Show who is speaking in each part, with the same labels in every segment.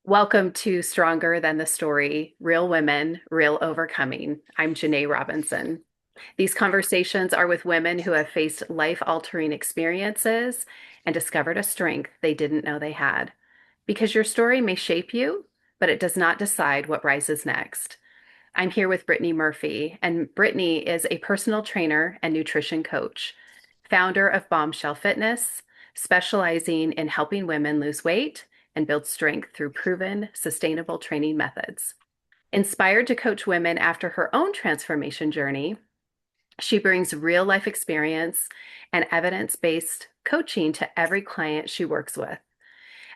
Speaker 1: Welcome to Stronger Than the Story, Real Women, Real Overcoming. I'm Janae Robinson. These conversations are with women who have faced life-altering experiences and discovered a strength they didn't know they had. Because your story may shape you, but it does not decide what rises next. I'm here with Brittney Murphy, and Brittney is a personal trainer and nutrition coach, founder of Bombshell Fitness, specializing in helping women lose weight and build strength through proven, sustainable training methods. Inspired to coach women after her own transformation journey, she brings real life experience and evidence based coaching to every client she works with.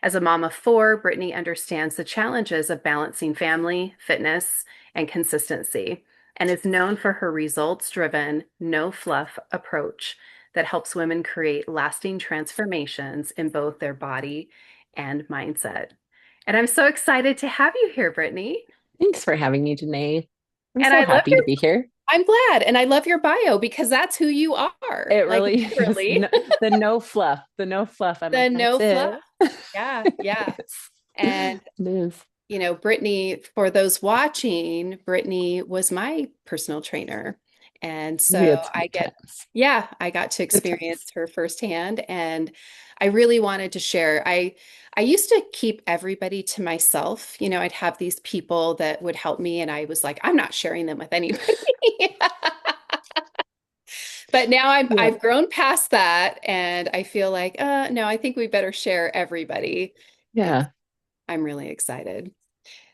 Speaker 1: As a mom of four, Brittney understands the challenges of balancing family, fitness, and consistency, and is known for her results driven, no fluff approach that helps women create lasting transformations in both their body and mindset. And I'm so excited to have you here, Brittney.
Speaker 2: Thanks for having me, Janae. I'm
Speaker 1: And
Speaker 2: so
Speaker 1: I love
Speaker 2: happy
Speaker 1: your,
Speaker 2: to be here.
Speaker 1: I'm glad. And I love your bio because that's who you are.
Speaker 2: It
Speaker 1: Like
Speaker 2: really is
Speaker 1: literally,
Speaker 2: the no fluff, the no fluff. I'm
Speaker 1: the
Speaker 2: like,
Speaker 1: no
Speaker 2: that's
Speaker 1: fluff.
Speaker 2: it.
Speaker 1: Yeah, yeah.
Speaker 2: Yes,
Speaker 1: And
Speaker 2: it is.
Speaker 1: Brittney, for those watching, Brittney was my personal trainer. And
Speaker 2: We
Speaker 1: so
Speaker 2: had some good times.
Speaker 1: I got to
Speaker 2: Good
Speaker 1: experience
Speaker 2: times.
Speaker 1: her firsthand and I really wanted to share. I used to keep everybody to myself. I'd have these people that would help me and I was like, I'm not sharing them with anybody. But now
Speaker 2: Yeah.
Speaker 1: I've grown past that and I feel like, no, I think we better share everybody. And
Speaker 2: Yeah.
Speaker 1: I'm really excited.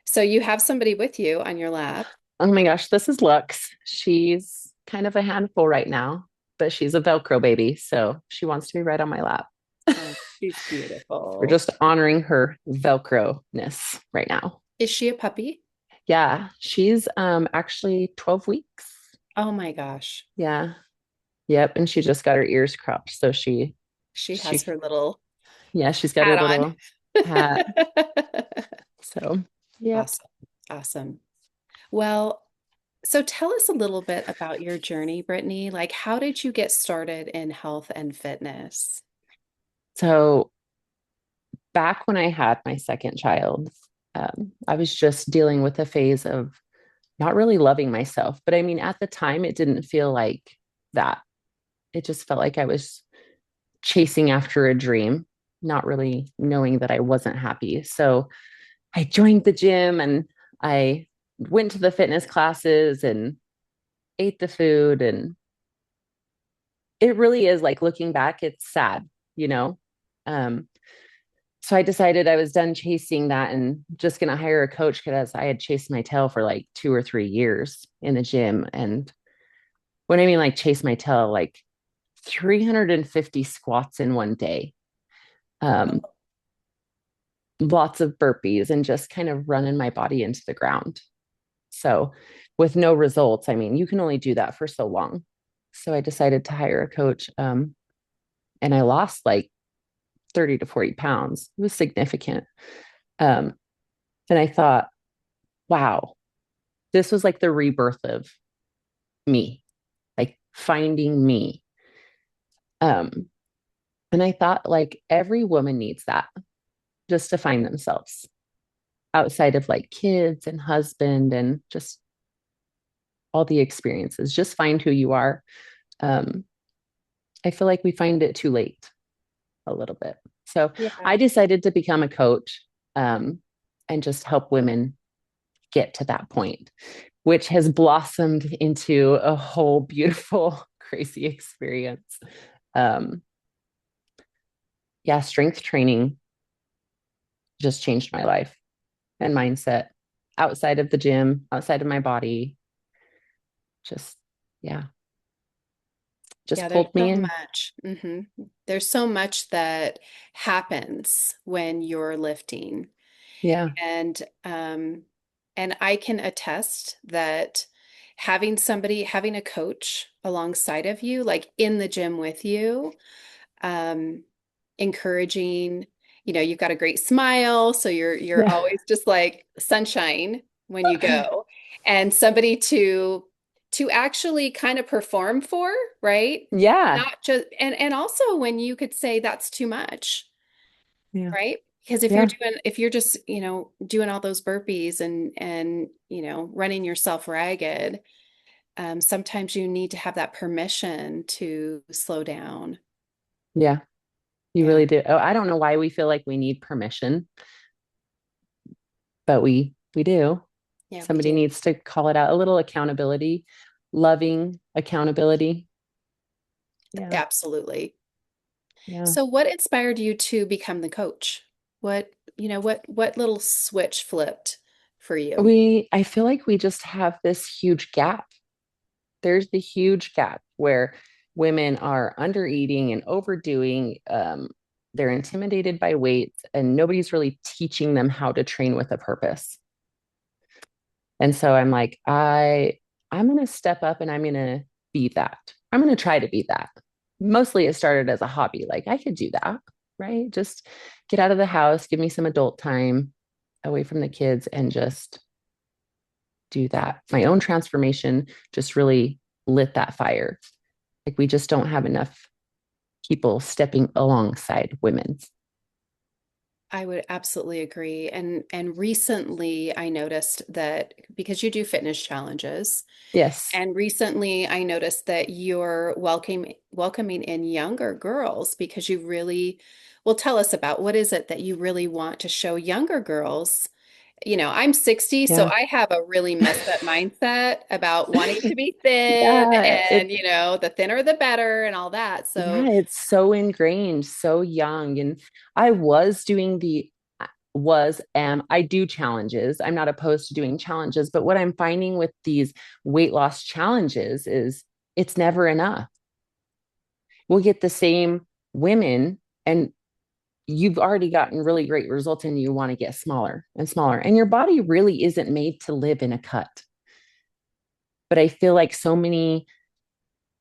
Speaker 1: So you have somebody with you on your lap.
Speaker 2: Oh my gosh, this is Lux. She's kind of a handful right now, but she's a Velcro baby, so she wants to be right on my lap.
Speaker 1: Oh, she's
Speaker 2: We're
Speaker 1: beautiful.
Speaker 2: just honoring her Velcro-ness right now.
Speaker 1: Is she a puppy?
Speaker 2: Yeah, she's actually 12 weeks.
Speaker 1: Oh my gosh.
Speaker 2: Yeah. Yep, and she just got her ears cropped, so
Speaker 1: She has
Speaker 2: she
Speaker 1: her little
Speaker 2: yeah, she's got her
Speaker 1: hat on.
Speaker 2: little hat. So, yep.
Speaker 1: Awesome. Awesome. Well, so tell us a little bit about your journey, Brittany. Like, how did you get started in health and fitness?
Speaker 2: So back when I had my second child, I was just dealing with a phase of not really loving myself. But I mean, at the time, it didn't feel like that. It just felt like I was chasing after a dream, not really knowing that I wasn't happy. So I joined the gym and I went to the fitness classes and ate the food. And it really is like looking back, it's sad, you know? Um, so I decided I was done chasing that and just going to hire a coach because I had chased my tail for like 2 or 3 years in the gym. And when I mean like chase my tail, like 350 squats in one day, um, lots of burpees, and just kind of running my body into the ground. So, with no results, I mean, you can only do that for so long. So, I decided to hire a coach, and I lost like 30 to 40 pounds. It was significant. Um, and I thought, wow, this was like the rebirth of me, like finding me. Um, and I thought, like, every woman needs that just to find themselves outside of like kids and husband and just all the experiences. Just find who you are. Um, I feel like we find it too late a little bit. So
Speaker 1: Yeah.
Speaker 2: I decided to become a coach, and just help women get to that point, which has blossomed into a whole beautiful, crazy experience. Um, yeah, strength training just changed my life and mindset outside of the gym, outside of my body. Just, yeah, just
Speaker 1: Yeah, there's
Speaker 2: pulled me
Speaker 1: so
Speaker 2: in.
Speaker 1: much. There's so much that happens when you're lifting.
Speaker 2: Yeah.
Speaker 1: And and I can attest that having a coach alongside of you, like in the gym with you, um, encouraging, you've got a great smile, so you're
Speaker 2: Yeah.
Speaker 1: always just like sunshine when you go. And somebody to actually kind of perform for, right?
Speaker 2: Yeah.
Speaker 1: Not just and also when you could say that's too much,
Speaker 2: Yeah.
Speaker 1: right? Because
Speaker 2: Yeah.
Speaker 1: if you're just, doing all those burpees and, running yourself ragged, sometimes you need to have that permission to slow down.
Speaker 2: Yeah. You
Speaker 1: Yeah.
Speaker 2: really do. Oh, I don't know why we feel like we need permission, but we do.
Speaker 1: Yeah, we
Speaker 2: Somebody
Speaker 1: do.
Speaker 2: needs to call it out. A little accountability, loving accountability. Yeah.
Speaker 1: Absolutely.
Speaker 2: Yeah.
Speaker 1: So what inspired you to become the coach? What little switch flipped for you?
Speaker 2: I feel like we just have this huge gap. There's the huge gap where women are under eating and overdoing. They're intimidated by weight, and nobody's really teaching them how to train with a purpose. And so I'm like, I'm going to step up and I'm going to be that. I'm going to try to be that. Mostly it started as a hobby. Like I could do that, right? Just get out of the house, give me some adult time away from the kids and just do that. My own transformation just really lit that fire. Like we just don't have enough people stepping alongside women.
Speaker 1: I would absolutely agree. And recently I noticed that because you do fitness challenges,
Speaker 2: Yes.
Speaker 1: and recently I noticed that you're welcoming in younger girls because you really well tell us about what is it that you really want to show younger girls. I'm 60, so
Speaker 2: Yeah.
Speaker 1: I have a really messed up mindset about wanting to be thin
Speaker 2: Yeah.
Speaker 1: and, the thinner the better and all that.
Speaker 2: Yeah,
Speaker 1: So
Speaker 2: it's so ingrained, so young. And I was doing I do challenges. I'm not opposed to doing challenges, but what I'm finding with these weight loss challenges is it's never enough. We'll get the same women and you've already gotten really great results and you want to get smaller and smaller. And your body really isn't made to live in a cut. But I feel like so many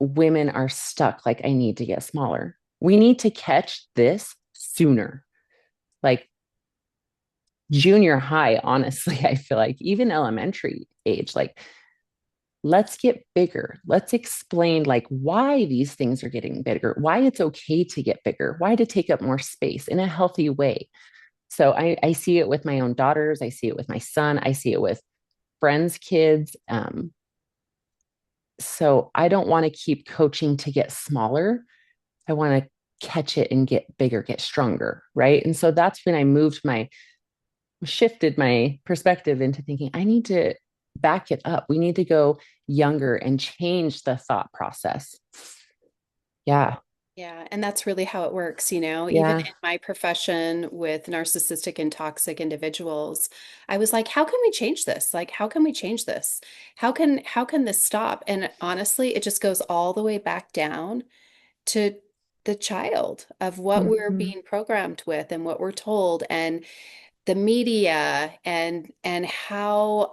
Speaker 2: women are stuck like I need to get smaller. We need to catch this sooner. Like junior high, honestly, I feel like even elementary age, like let's get bigger. Let's explain like why these things are getting bigger, why it's okay to get bigger, why to take up more space in a healthy way. So I see it with my own daughters. I see it with my son. I see it with friends' kids. So I don't want to keep coaching to get smaller. I want to catch it and get bigger, get stronger. Right. And so that's when I shifted my perspective into thinking, I need to back it up. We need to go younger and change the thought process. Yeah.
Speaker 1: yeah, and that's really how it works, even
Speaker 2: Yeah.
Speaker 1: in my profession with narcissistic and toxic individuals, I was like, how can we change this? Like, how can we change this? How can this stop? And honestly, it just goes all the way back down to the child of what we're
Speaker 2: Mm-hmm.
Speaker 1: being programmed with and what we're told and the media and how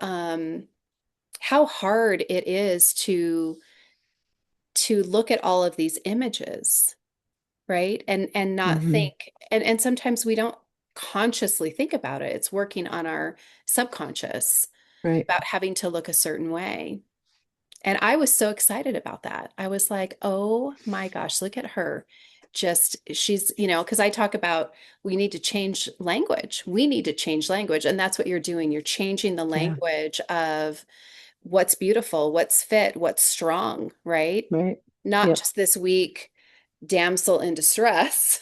Speaker 1: hard it is to look at all of these images, right? And not
Speaker 2: Mm-hmm.
Speaker 1: think and sometimes we don't consciously think about it. It's working on our subconscious
Speaker 2: Right.
Speaker 1: about having to look a certain way. And I was so excited about that. I was like, oh my gosh, look at her. She's, because I talk about we need to change language. We need to change language. And that's what you're doing. You're changing the
Speaker 2: Yeah.
Speaker 1: language of what's beautiful, what's fit, what's strong, right?
Speaker 2: Right.
Speaker 1: Not
Speaker 2: Yep.
Speaker 1: just this weak damsel in distress.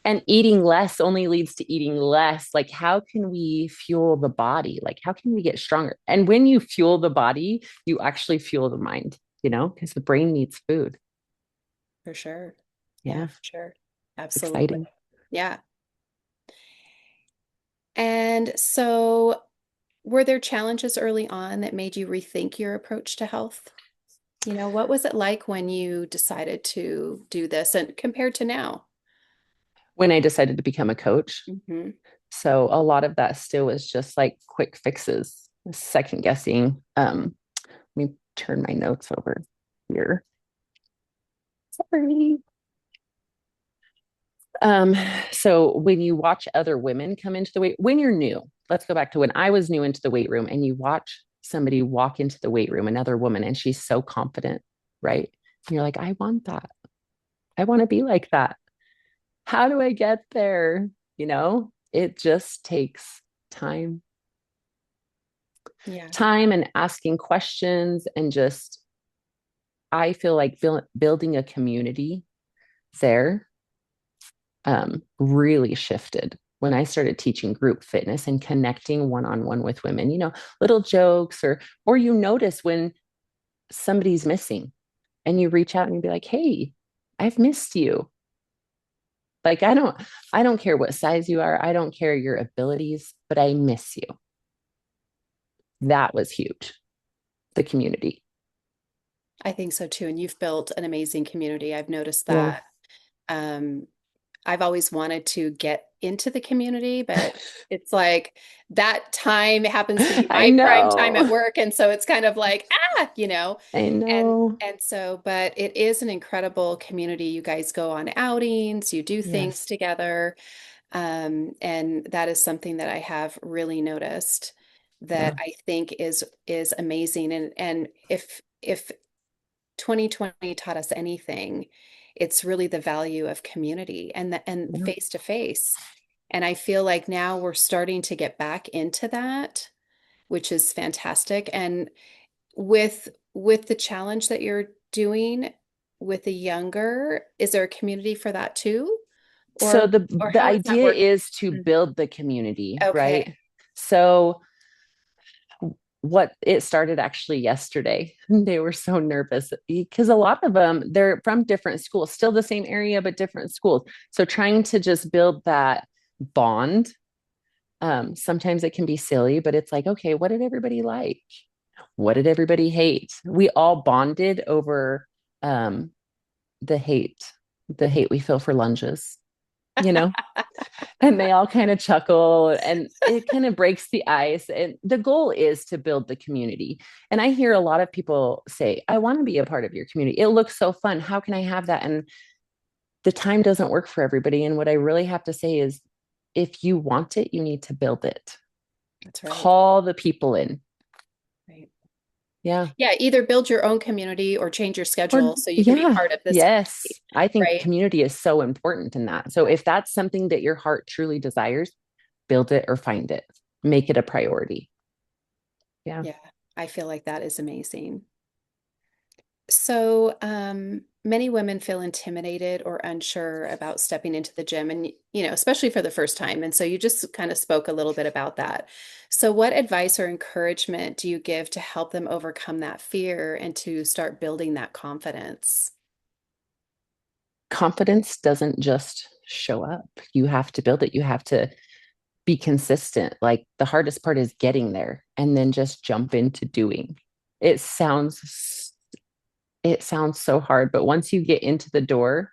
Speaker 2: And eating less only leads to eating less. Like, how can we fuel the body? Like, how can we get stronger? And when you fuel the body, you actually fuel the mind, because the brain needs food.
Speaker 1: For sure. Yeah,
Speaker 2: Yeah.
Speaker 1: for sure.
Speaker 2: It's
Speaker 1: Absolutely.
Speaker 2: exciting.
Speaker 1: Yeah. And so, were there challenges early on that made you rethink your approach to health? What was it like when you decided to do this and compared to now?
Speaker 2: When I decided to become a coach,
Speaker 1: Hmm.
Speaker 2: so a lot of that still was just like quick fixes, second guessing. Let me turn my notes over here. Sorry. Um, so when you watch other women come into the weight, when you're new, let's go back to when I was new into the weight room and you watch somebody walk into the weight room, another woman, and she's so confident, right? And you're like, I want that. I want to be like that. How do I get there? It just takes time,
Speaker 1: Yeah.
Speaker 2: and asking questions, and just, I feel like building a community there really shifted when I started teaching group fitness and connecting one on one with women. Little jokes, or you notice when somebody's missing and you reach out and you be like, "Hey, I've missed you." Like, I don't care what size you are. I don't care your abilities, but I miss you. That was huge. The community.
Speaker 1: I think so too. And you've built an amazing community. I've noticed
Speaker 2: Yeah.
Speaker 1: that. Um, I've always wanted to get into the community, but it's like that time happens to be
Speaker 2: I
Speaker 1: my prime time at
Speaker 2: know.
Speaker 1: work. And so it's kind of like,
Speaker 2: I
Speaker 1: and
Speaker 2: know.
Speaker 1: but it is an incredible community. You guys go on outings, you do things
Speaker 2: Yes.
Speaker 1: together. And that is something that I have really noticed that
Speaker 2: Yeah.
Speaker 1: I think is amazing. And if 2020 taught us anything, it's really the value of community and
Speaker 2: Yeah.
Speaker 1: face to face. And I feel like now we're starting to get back into that, which is fantastic. And with the challenge that you're doing with the younger, is there a community for that too?
Speaker 2: So
Speaker 1: Or
Speaker 2: the
Speaker 1: or
Speaker 2: the
Speaker 1: how is that
Speaker 2: idea
Speaker 1: working?
Speaker 2: is to build the community,
Speaker 1: Okay.
Speaker 2: right? So what it started actually yesterday. They were so nervous because a lot of them, they're from different schools, still the same area but different schools. So trying to just build that bond, sometimes it can be silly, but it's like, okay, what did everybody like? What did everybody hate? We all bonded over um, the hate, the hate we feel for lunges, you know? And they all kind of chuckle, and it kind of breaks the ice. And the goal is to build the community. And I hear a lot of people say, I want to be a part of your community. It looks so fun. How can I have that? And the time doesn't work for everybody. And what I really have to say is, if you want it, you need to build it.
Speaker 1: That's right.
Speaker 2: Call the people in.
Speaker 1: Right.
Speaker 2: Yeah.
Speaker 1: Yeah, either build your own community or change your
Speaker 2: Or,
Speaker 1: schedule so you can be
Speaker 2: yeah.
Speaker 1: part of this
Speaker 2: Yes.
Speaker 1: community,
Speaker 2: I think
Speaker 1: right?
Speaker 2: community is so important in that. So if that's something that your heart truly desires, build it or find it, make it a priority. Yeah.
Speaker 1: Yeah, I feel like that is amazing. So, many women feel intimidated or unsure about stepping into the gym and, especially for the first time. And so you just kind of spoke a little bit about that. So, what advice or encouragement do you give to help them overcome that fear and to start building that confidence?
Speaker 2: Confidence doesn't just show up. You have to build it. You have to be consistent. Like, the hardest part is getting there and then just jump into doing. It sounds it sounds so hard, but once you get into the door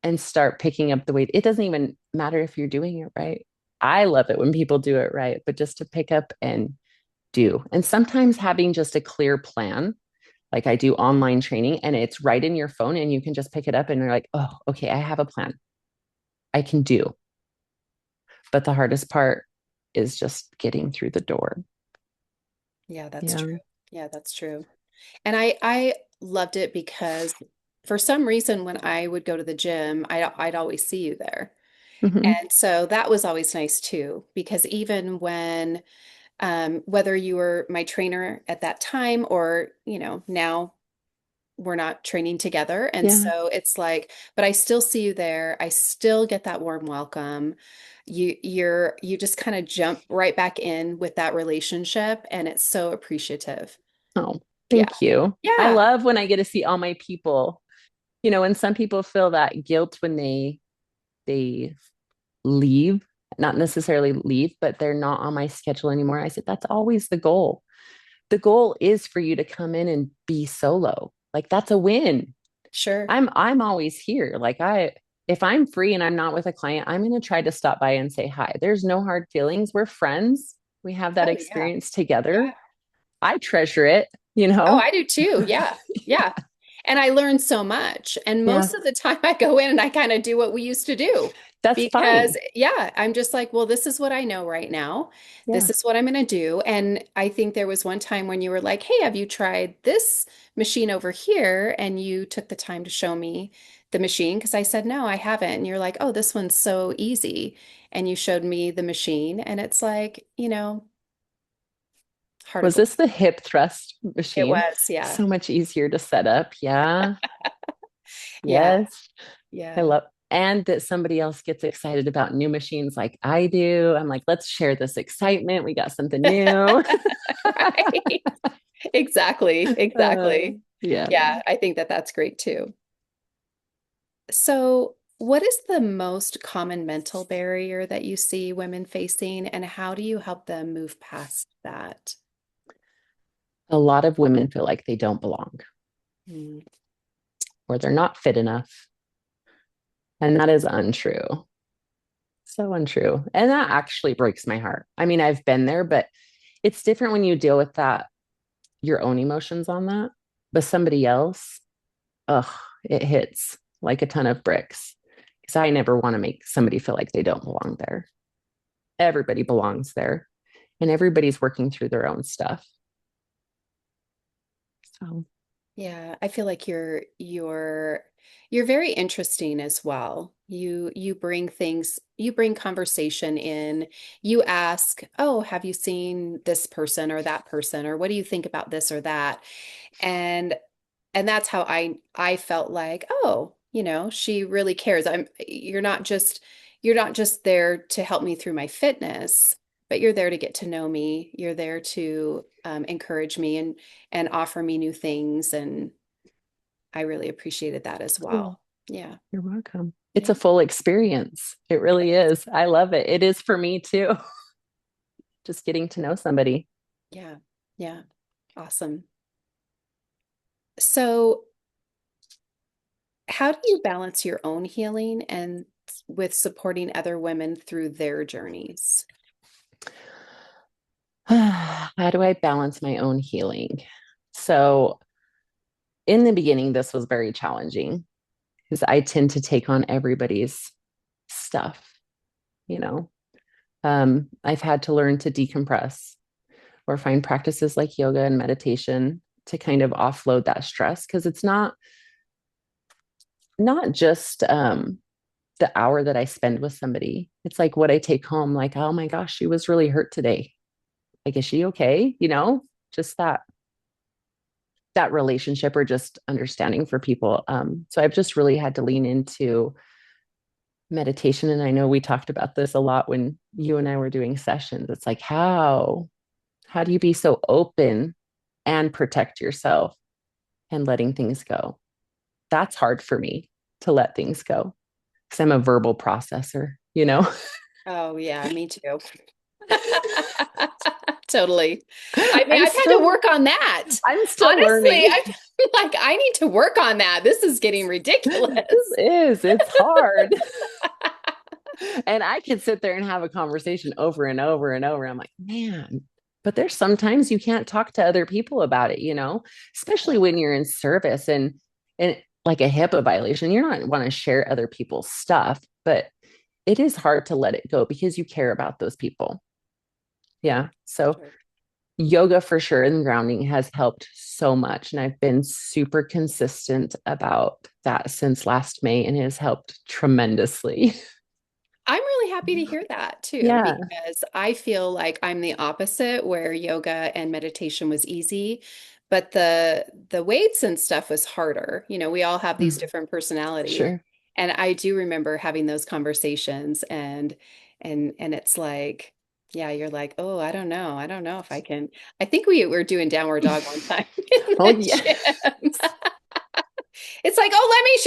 Speaker 2: and start picking up the weight, it doesn't even matter if you're doing it right. I love it when people do it right, but just to pick up and do. And sometimes having just a clear plan, like I do online training and it's right in your phone and you can just pick it up and you're like, oh, okay, I have a plan. I can do. But the hardest part is just getting through the door.
Speaker 1: Yeah, that's
Speaker 2: Yeah.
Speaker 1: true. Yeah, that's true. And I loved it because for some reason when I would go to the gym, I'd always see you there.
Speaker 2: Hmm.
Speaker 1: And so that was always nice too, because even when whether you were my trainer at that time or, now we're not training together. And
Speaker 2: Yeah.
Speaker 1: so it's like, but I still see you there. I still get that warm welcome. You just kind of jump right back in with that relationship and it's so appreciative.
Speaker 2: Oh,
Speaker 1: Yeah.
Speaker 2: thank you. I
Speaker 1: Yeah.
Speaker 2: love when I get to see all my people. And some people feel that guilt when they leave, not necessarily leave, but they're not on my schedule anymore. I said, that's always the goal. The goal is for you to come in and be solo. Like, that's a win.
Speaker 1: Sure.
Speaker 2: I'm always here. Like, if I'm free and I'm not with a client, I'm going to try to stop by and say hi. There's no hard feelings. We're friends. We have that
Speaker 1: Oh yeah.
Speaker 2: experience together.
Speaker 1: Yeah.
Speaker 2: I treasure it,
Speaker 1: Oh, I do too. Yeah. Yeah. And I learned so much. And
Speaker 2: Yeah,
Speaker 1: most of the time I go in and I kind of do what we used to do.
Speaker 2: that's
Speaker 1: Because,
Speaker 2: fine.
Speaker 1: yeah, I'm just like, well, this is what I know right now. This
Speaker 2: Yeah.
Speaker 1: is what I'm going to do. And I think there was one time when you were like, hey, have you tried this machine over here? And you took the time to show me the machine because I said, no, I haven't. And you're like, oh, this one's so easy. And you showed me the machine. And it's like, heart of
Speaker 2: Was
Speaker 1: gold.
Speaker 2: this the hip thrust
Speaker 1: It
Speaker 2: machine?
Speaker 1: was. Yeah.
Speaker 2: So much easier to set up. Yeah.
Speaker 1: Yeah.
Speaker 2: Yes. I
Speaker 1: Yeah.
Speaker 2: love, and that somebody else gets excited about new machines like I do. I'm like, let's share this excitement. We got something new.
Speaker 1: Right. Exactly. Exactly.
Speaker 2: Yeah.
Speaker 1: Yeah. I think that that's great too. So, what is the most common mental barrier that you see women facing, and how do you help them move past that?
Speaker 2: A lot of women feel like they don't belong
Speaker 1: Mm.
Speaker 2: or they're not fit enough. And that is untrue. So untrue. And that actually breaks my heart. I mean, I've been there, but it's different when you deal with that, your own emotions on that. But somebody else, ugh, it hits like a ton of bricks. Because I never want to make somebody feel like they don't belong there. Everybody belongs there, and everybody's working through their own stuff. So,
Speaker 1: Yeah, I feel like you're very interesting as well. You bring things, you bring conversation in. You ask, "Oh, have you seen this person or that person or what do you think about this or that?" And and that's how I felt like, oh, she really cares. You're not just there to help me through my fitness, but you're there to get to know me. You're there to encourage me and offer me new things, and I really appreciated that as
Speaker 2: oh,
Speaker 1: well. Yeah.
Speaker 2: you're welcome. It's
Speaker 1: Yeah.
Speaker 2: a full experience. It really is. I love it. It is for me too. Just getting to know somebody.
Speaker 1: Yeah. Yeah. Awesome. So, how do you balance your own healing and with supporting other women through their journeys?
Speaker 2: How do I balance my own healing? So, in the beginning, this was very challenging because I tend to take on everybody's stuff, you know. I've had to learn to decompress or find practices like yoga and meditation to kind of offload that stress because it's not just the hour that I spend with somebody. It's like what I take home, like, oh my gosh, she was really hurt today. Like, is she okay? Just that relationship or just understanding for people. So I've just really had to lean into meditation. And I know we talked about this a lot when you and I were doing sessions. It's like, how do you be so open and protect yourself and letting things go? That's hard for me to let things go because I'm a verbal processor.
Speaker 1: Oh, yeah, me too. Totally. I mean,
Speaker 2: I'm
Speaker 1: I've had to
Speaker 2: still
Speaker 1: work on that.
Speaker 2: I'm still
Speaker 1: Honestly,
Speaker 2: learning.
Speaker 1: I'm like, I need to work on that. This is getting ridiculous.
Speaker 2: It's hard. And I could sit there and have a conversation over and over and over. I'm like, man, but there's sometimes you can't talk to other people about it, especially when you're in service and like a HIPAA violation, you're not want to share other people's stuff, but it is hard to let it go because you care about those people. Yeah. So
Speaker 1: Sure.
Speaker 2: yoga for sure and grounding has helped so much. And I've been super consistent about that since last May and it has helped tremendously.
Speaker 1: I'm really happy to hear that too,
Speaker 2: Yeah.
Speaker 1: because I feel like I'm the opposite, where yoga and meditation was easy, but the weights and stuff was harder. We all have these
Speaker 2: Mm,
Speaker 1: different personalities.
Speaker 2: sure.
Speaker 1: And I do remember having those conversations and it's like, yeah, you're like, oh, I don't know. I don't know if I can. I think we were doing downward dog one time in
Speaker 2: Oh,
Speaker 1: the
Speaker 2: yeah.
Speaker 1: gym. It's like, oh, let me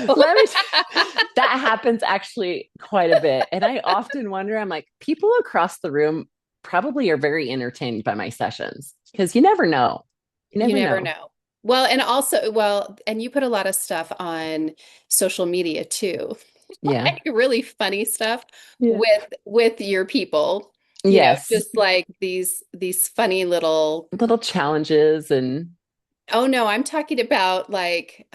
Speaker 1: show
Speaker 2: Let me,
Speaker 1: you.
Speaker 2: that happens actually quite a bit. And I often wonder, I'm like, people across the room probably are very entertained by my sessions because you never know. You
Speaker 1: You
Speaker 2: never
Speaker 1: never
Speaker 2: know.
Speaker 1: know. And you put a lot of stuff on social media too,
Speaker 2: Yeah.
Speaker 1: like really funny stuff
Speaker 2: Yeah.
Speaker 1: with your people,
Speaker 2: Yes.
Speaker 1: just like these funny little,
Speaker 2: Little challenges and
Speaker 1: Oh no, I'm talking about like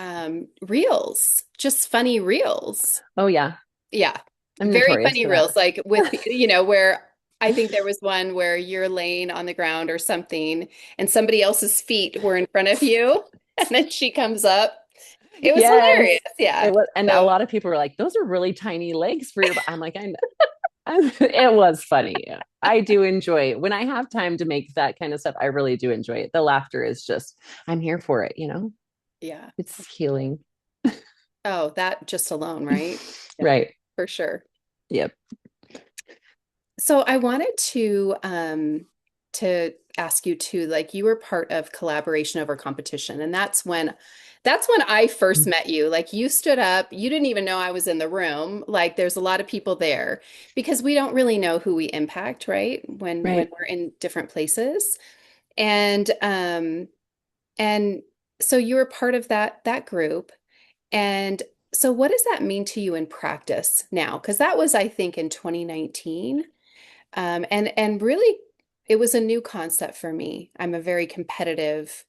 Speaker 1: reels, just funny reels.
Speaker 2: Oh yeah,
Speaker 1: Yeah.
Speaker 2: I'm
Speaker 1: Very
Speaker 2: notorious
Speaker 1: funny
Speaker 2: for that.
Speaker 1: reels, like with, where I think there was one where you're laying on the ground or something and somebody else's feet were in front of you and then she comes up. It was
Speaker 2: Yes.
Speaker 1: hilarious. Yeah.
Speaker 2: It was, and a
Speaker 1: So,
Speaker 2: lot of people were like, "Those are really tiny legs for your." I'm like, it was funny. I do enjoy it when I have time to make that kind of stuff. I really do enjoy it. The laughter is just, I'm here for it.
Speaker 1: yeah.
Speaker 2: It's healing.
Speaker 1: Oh, that just alone, right? Yeah,
Speaker 2: Right.
Speaker 1: for sure.
Speaker 2: Yep.
Speaker 1: So I wanted to ask you too, like you were part of collaboration over competition, and that's when I first met you. Like you stood up, you didn't even know I was in the room. Like there's a lot of people there because we don't really know who we impact, right? When
Speaker 2: Right.
Speaker 1: we're in different places. And and so you were part of that group. And so what does that mean to you in practice now? Because that was, I think, in 2019. And really, it was a new concept for me. I'm a very competitive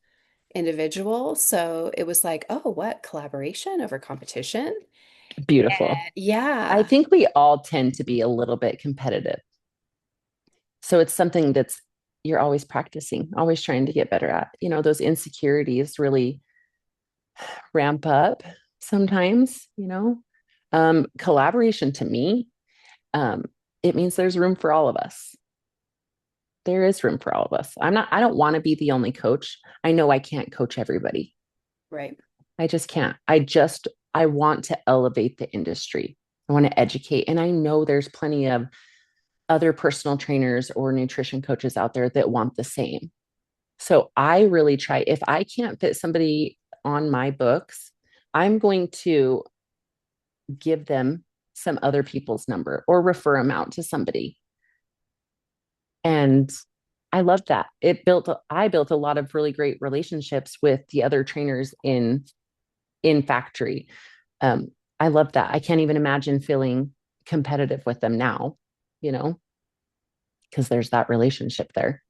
Speaker 1: individual, so it was like, oh, what collaboration over competition?
Speaker 2: Beautiful. I
Speaker 1: Yeah,
Speaker 2: think we all tend to be a little bit competitive. So it's something that's you're always practicing, always trying to get better at. Those insecurities really ramp up sometimes. Collaboration to me, um, it means there's room for all of us. There is room for all of us. I don't want to be the only coach. I know I can't coach everybody.
Speaker 1: right.
Speaker 2: I just can't. I want to elevate the industry. I want to educate. And I know there's plenty of other personal trainers or nutrition coaches out there that want the same. So I really try, if I can't fit somebody on my books, I'm going to give them some other people's number or refer them out to somebody. And I loved that. I built a lot of really great relationships with the other trainers in factory. Um, I love that. I can't even imagine feeling competitive with them now, you know, because there's that relationship there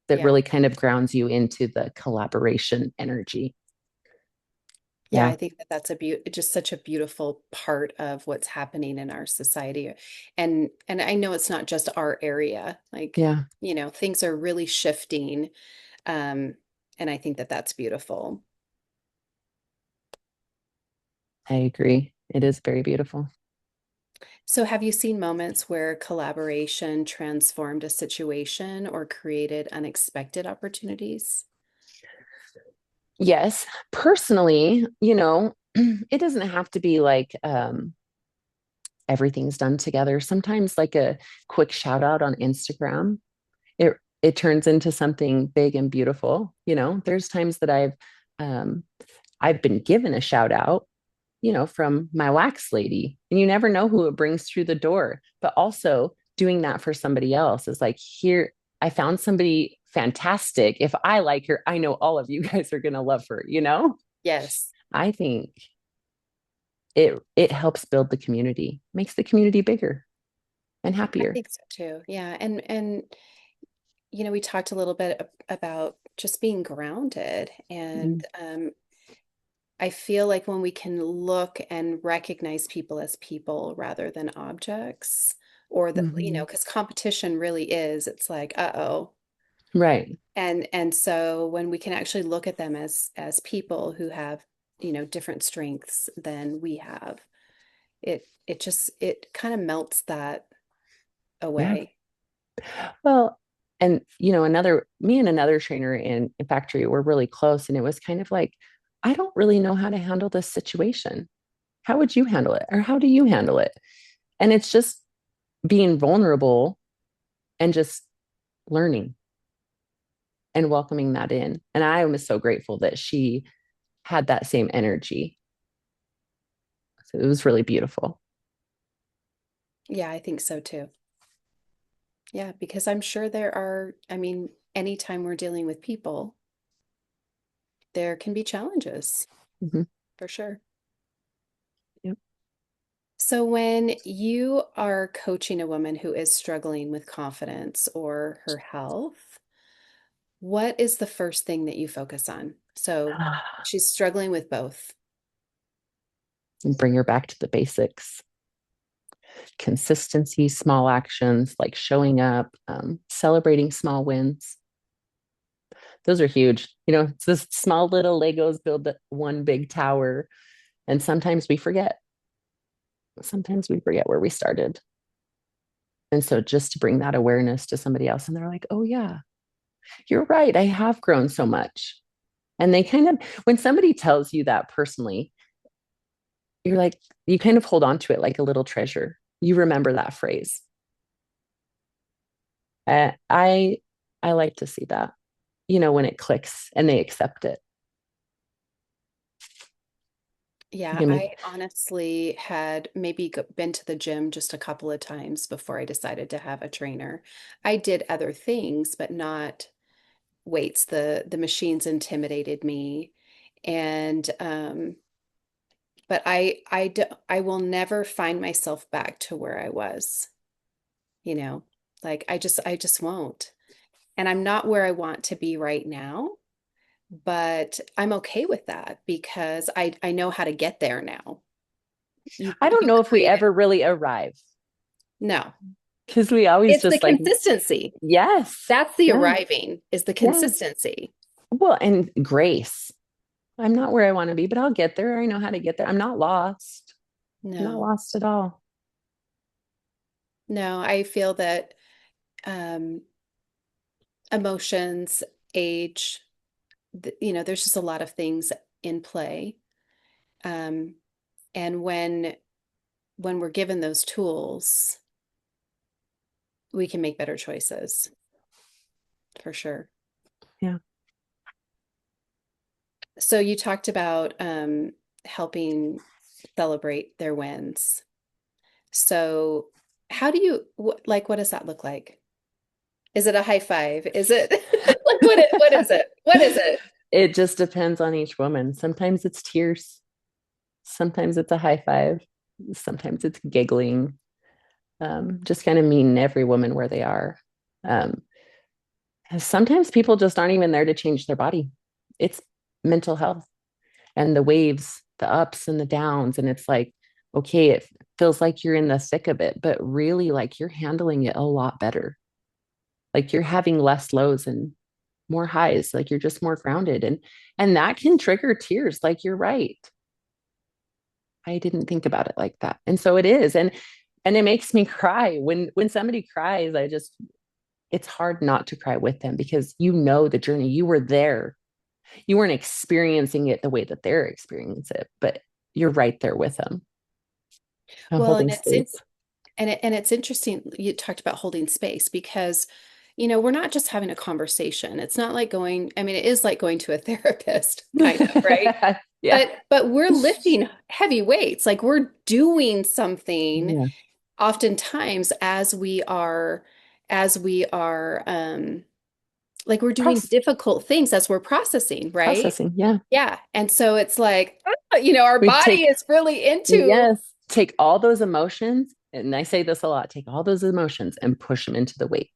Speaker 2: that
Speaker 1: Yeah.
Speaker 2: really kind of grounds you into the collaboration energy.
Speaker 1: Yeah,
Speaker 2: Yeah.
Speaker 1: I think that that's just such a beautiful part of what's happening in our society. And I know it's not just our area. Like,
Speaker 2: Yeah.
Speaker 1: things are really shifting. Um, and I think that that's beautiful.
Speaker 2: I agree. It is very beautiful.
Speaker 1: So, have you seen moments where collaboration transformed a situation or created unexpected opportunities?
Speaker 2: Yes. Personally, it doesn't have to be like everything's done together. Sometimes like a quick shout out on Instagram, it turns into something big and beautiful. There's times that I've been given a shout out, from my wax lady, and you never know who it brings through the door. But also doing that for somebody else is like, here, I found somebody fantastic. If I like her, I know all of you guys are going to love her.
Speaker 1: Yes,
Speaker 2: I think it helps build the community, makes the community bigger and
Speaker 1: I
Speaker 2: happier.
Speaker 1: think so too. Yeah, and we talked a little bit about just being grounded, and
Speaker 2: Mm-hmm.
Speaker 1: I feel like when we can look and recognize people as people rather than objects, or
Speaker 2: Mm-hmm.
Speaker 1: because competition really is, it's like, uh-oh.
Speaker 2: Right.
Speaker 1: And so when we can actually look at them as people who have, different strengths than we have, it kind of melts that
Speaker 2: Yeah.
Speaker 1: away.
Speaker 2: Well, and me and another trainer in factory were really close, and it was kind of like, I don't really know how to handle this situation. How would you handle it? Or how do you handle it? And it's just being vulnerable and just learning and welcoming that in. And I was so grateful that she had that same energy. So it was really beautiful.
Speaker 1: Yeah, I think so too. Yeah, because I'm sure I mean, anytime we're dealing with people, there can be challenges
Speaker 2: Mhm.
Speaker 1: for sure.
Speaker 2: Yep.
Speaker 1: So when you are coaching a woman who is struggling with confidence or her health, what is the first thing that you focus on? So she's struggling with both.
Speaker 2: And bring her back to the basics. Consistency, small actions like showing up, celebrating small wins. Those are huge. It's this small little Legos build one big tower. And sometimes we forget. Sometimes we forget where we started. And so just to bring that awareness to somebody else, and they're like, oh, yeah, you're right. I have grown so much. And they kind of, when somebody tells you that personally, you're like, you kind of hold on to it like a little treasure. You remember that phrase. I like to see that, when it clicks and they accept it.
Speaker 1: Yeah,
Speaker 2: You make,
Speaker 1: I honestly had maybe been to the gym just a couple of times before I decided to have a trainer. I did other things, but not weights. The machines intimidated me. And but I will never find myself back to where I was, you know. Like I just won't. And I'm not where I want to be right now, but I'm okay with that because I know how to get there now.
Speaker 2: I don't
Speaker 1: You
Speaker 2: know if we
Speaker 1: agree?
Speaker 2: ever really arrive
Speaker 1: No.
Speaker 2: because we always
Speaker 1: It's the
Speaker 2: just like,
Speaker 1: consistency.
Speaker 2: yes,
Speaker 1: That's the
Speaker 2: yeah,
Speaker 1: arriving, is the
Speaker 2: yeah.
Speaker 1: consistency.
Speaker 2: Well, and grace. I'm not where I want to be, but I'll get there. I know how to get there. I'm not lost. I'm not
Speaker 1: No,
Speaker 2: lost at all.
Speaker 1: no, I feel that um, emotions, age, there's just a lot of things in play. Um, and when we're given those tools, we can make better choices for sure.
Speaker 2: Yeah.
Speaker 1: So you talked about helping celebrate their wins. So how do you like what does that look like? Is it a high five? Is it like what is it? What is it?
Speaker 2: It just depends on each woman. Sometimes it's tears. Sometimes it's a high five. Sometimes it's giggling. Just kind of meeting every woman where they are. Um, Sometimes people just aren't even there to change their body. It's mental health and the waves, the ups and the downs. And it's like, okay, it feels like you're in the thick of it, but really like you're handling it a lot better. Like you're having less lows and more highs, like you're just more grounded. And that can trigger tears. Like you're right. I didn't think about it like that. And so it is. And it makes me cry when somebody cries. It's hard not to cry with them because the journey. You were there. You weren't experiencing it the way that they're experiencing it, but you're right there with them,
Speaker 1: Well, and
Speaker 2: holding space.
Speaker 1: it's interesting you talked about holding space because we're not just having a conversation. It's not like I mean, it is like going to a therapist, kind of, right?
Speaker 2: Yeah.
Speaker 1: But we're lifting heavy weights. Like we're doing something
Speaker 2: Yeah.
Speaker 1: oftentimes as we are like we're doing difficult things as we're processing, right?
Speaker 2: Processing. Yeah.
Speaker 1: Yeah. And so it's like, our
Speaker 2: We
Speaker 1: body
Speaker 2: take,
Speaker 1: is really into,
Speaker 2: yes, take all those emotions. And I say this a lot, take all those emotions and push them into the weight,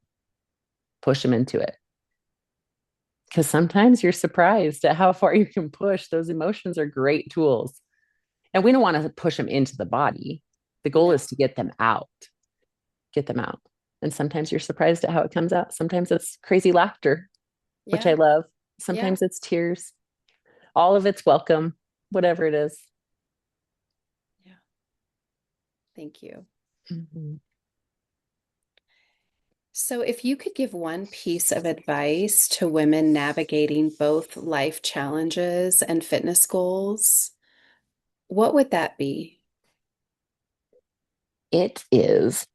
Speaker 2: push them into it. Because sometimes you're surprised at how far you can push. Those emotions are great tools. And we don't want to push them into the body. The goal
Speaker 1: no.
Speaker 2: is to get them out, get them out. And sometimes you're surprised at how it comes out. Sometimes it's crazy laughter, which I
Speaker 1: Yeah.
Speaker 2: love.
Speaker 1: Yeah.
Speaker 2: Sometimes it's tears. All of it's welcome, whatever it is.
Speaker 1: Yeah. Thank you.
Speaker 2: Mhm.
Speaker 1: So, if you could give one piece of advice to women navigating both life challenges and fitness goals, what would that be?
Speaker 2: It is.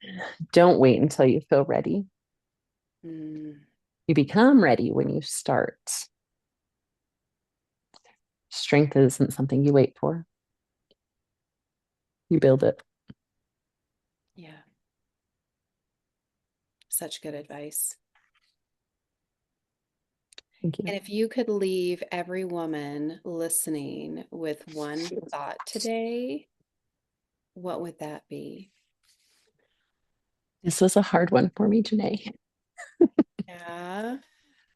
Speaker 2: Don't wait until you feel ready.
Speaker 1: Mm,
Speaker 2: You become ready when you start. Strength isn't something you wait for, you build it.
Speaker 1: yeah, such good advice.
Speaker 2: Thank you.
Speaker 1: And if you could leave every woman listening with one thought today, what would that be?
Speaker 2: This was a hard one for me, Janae.
Speaker 1: Yeah.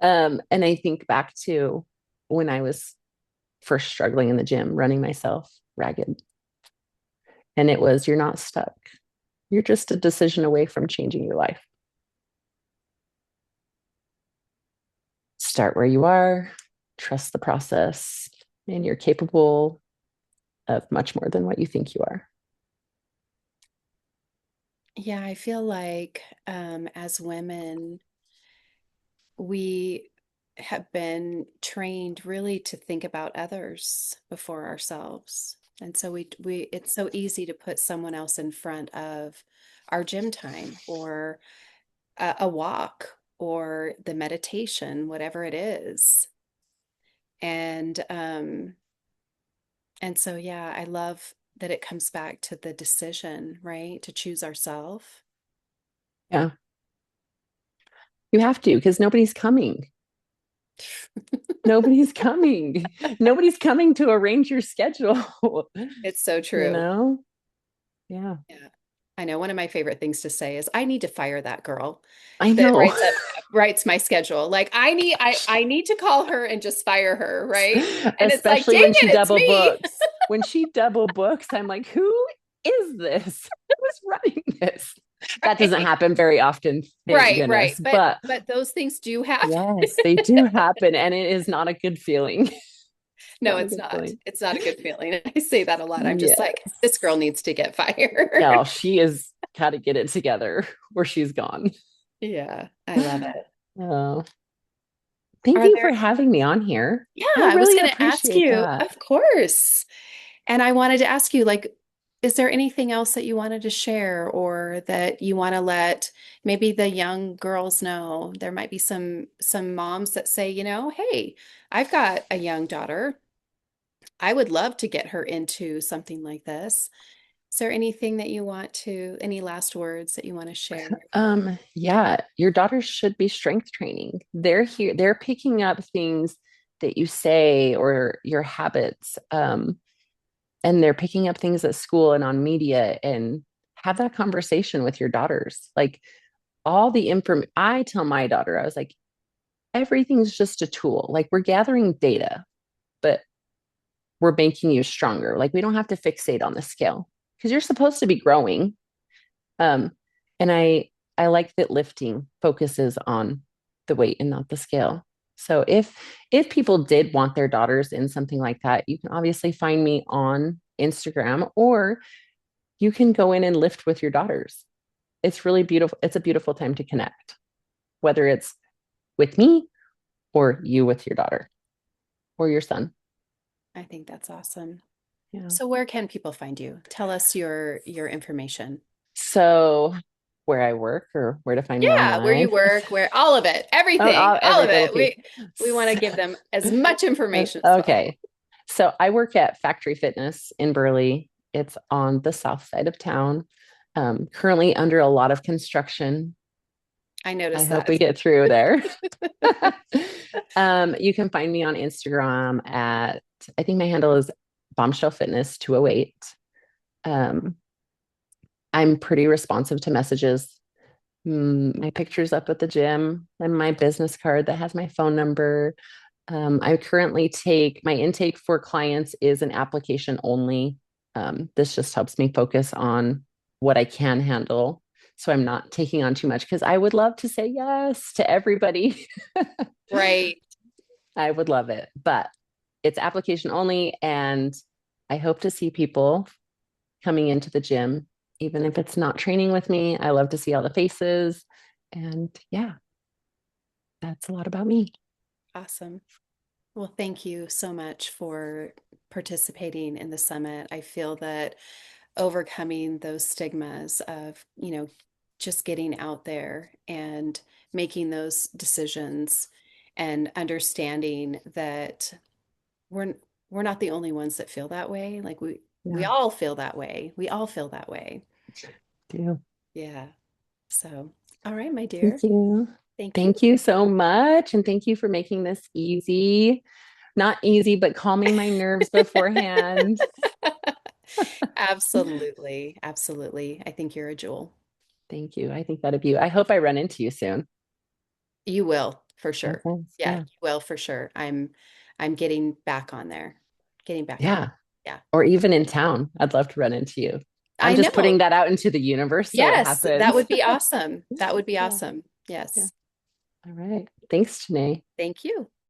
Speaker 2: And I think back to when I was first struggling in the gym, running myself ragged. And it was, you're not stuck. You're just a decision away from changing your life. Start where you are, trust the process, and you're capable of much more than what you think you are.
Speaker 1: Yeah, I feel like as women, we have been trained really to think about others before ourselves. And so we it's so easy to put someone else in front of our gym time or a walk or the meditation, whatever it is. And and so yeah, I love that it comes back to the decision, right? To choose ourselves.
Speaker 2: Yeah, you have to because nobody's coming. Nobody's coming. Nobody's coming to arrange your schedule,
Speaker 1: It's so
Speaker 2: you
Speaker 1: true.
Speaker 2: know? Yeah,
Speaker 1: Yeah. I know one of my favorite things to say is I need to fire that girl
Speaker 2: I
Speaker 1: that
Speaker 2: know.
Speaker 1: writes my schedule. Like I need to call her and just fire her, right? And it's like,
Speaker 2: Especially
Speaker 1: dang
Speaker 2: when she
Speaker 1: it, it's
Speaker 2: double
Speaker 1: me.
Speaker 2: books. When she double books, I'm like, who is this? Who's running this? That doesn't
Speaker 1: Right.
Speaker 2: happen very often, thank
Speaker 1: Right, right.
Speaker 2: goodness. But
Speaker 1: But those things do happen.
Speaker 2: yes, they do happen. And it is not a good feeling.
Speaker 1: No,
Speaker 2: Not a
Speaker 1: it's
Speaker 2: good
Speaker 1: not.
Speaker 2: feeling.
Speaker 1: It's not a good feeling. I say that a lot. I'm just
Speaker 2: Yeah.
Speaker 1: like, this girl needs to get fired.
Speaker 2: No, she has got to get it together or she's gone.
Speaker 1: Yeah, I love it.
Speaker 2: Oh, thank
Speaker 1: Are
Speaker 2: you
Speaker 1: there,
Speaker 2: for having me on here.
Speaker 1: yeah,
Speaker 2: I
Speaker 1: I was
Speaker 2: really
Speaker 1: going to ask
Speaker 2: appreciate
Speaker 1: you,
Speaker 2: that.
Speaker 1: of course. And I wanted to ask you, like, is there anything else that you wanted to share or that you want to let maybe the young girls know? There might be some moms that say, hey, I've got a young daughter. I would love to get her into something like this. Is there anything that you want to, any last words that you want to share?
Speaker 2: Yeah, your daughters should be strength training. They're here, they're picking up things that you say or your habits. And they're picking up things at school and on media and have that conversation with your daughters. Like all the information, I tell my daughter, I was like, everything's just a tool. Like we're gathering data, but we're making you stronger. Like we don't have to fixate on the scale because you're supposed to be growing. Um, and I like that lifting focuses on the weight and not the scale. So if people did want their daughters in something like that, you can obviously find me on Instagram or you can go in and lift with your daughters. It's really beautiful. It's a beautiful time to connect, whether it's with me or you with your daughter or your son.
Speaker 1: I think that's awesome.
Speaker 2: Yeah.
Speaker 1: So where can people find you? Tell us your information.
Speaker 2: So where I work or where to find me
Speaker 1: Yeah, where you
Speaker 2: online.
Speaker 1: work, where all of it,
Speaker 2: Oh,
Speaker 1: everything, all
Speaker 2: every
Speaker 1: of
Speaker 2: little
Speaker 1: it.
Speaker 2: piece.
Speaker 1: We want to give them as much information as possible.
Speaker 2: Okay. So I work at Factory Fitness in Burley. It's on the south side of town. Currently under a lot of construction.
Speaker 1: I
Speaker 2: I
Speaker 1: noticed
Speaker 2: hope
Speaker 1: that.
Speaker 2: we get through there. You can find me on Instagram at, I think my handle is Bombshell Fitness 208. Um, I'm pretty responsive to messages. My picture's up at the gym and my business card that has my phone number. I currently take my intake for clients is an application only. This just helps me focus on what I can handle. So I'm not taking on too much because I would love to say yes to everybody.
Speaker 1: Right.
Speaker 2: I would love it, but it's application only. And I hope to see people coming into the gym, even if it's not training with me. I love to see all the faces. And yeah, that's a lot about me.
Speaker 1: Awesome. Well, thank you so much for participating in the summit. I feel that overcoming those stigmas of, just getting out there and making those decisions and understanding that we're we're not the only ones that feel that way. Like we
Speaker 2: Yeah,
Speaker 1: all feel that way. We all feel that way.
Speaker 2: do.
Speaker 1: Yeah. So, all right, my
Speaker 2: Thank
Speaker 1: dear.
Speaker 2: you.
Speaker 1: Thank you.
Speaker 2: Thank you so much. And thank you for making this easy. Not easy, but calming my nerves beforehand.
Speaker 1: Absolutely. Absolutely. I think you're a jewel.
Speaker 2: Thank you. I think that'd be you. I hope I run into you soon.
Speaker 1: You will, for sure.
Speaker 2: Okay.
Speaker 1: Yeah,
Speaker 2: Yeah.
Speaker 1: you will for sure. I'm getting back on there. getting back in.
Speaker 2: Yeah.
Speaker 1: Yeah.
Speaker 2: Or even in town. I'd love to run into you. I'm
Speaker 1: I
Speaker 2: just
Speaker 1: know.
Speaker 2: putting that out into the universe so it
Speaker 1: Yes, that
Speaker 2: happens.
Speaker 1: would be awesome. That would be
Speaker 2: Yeah.
Speaker 1: awesome.
Speaker 2: Yeah.
Speaker 1: Yes.
Speaker 2: All right. Thanks, Janae.
Speaker 1: Thank you.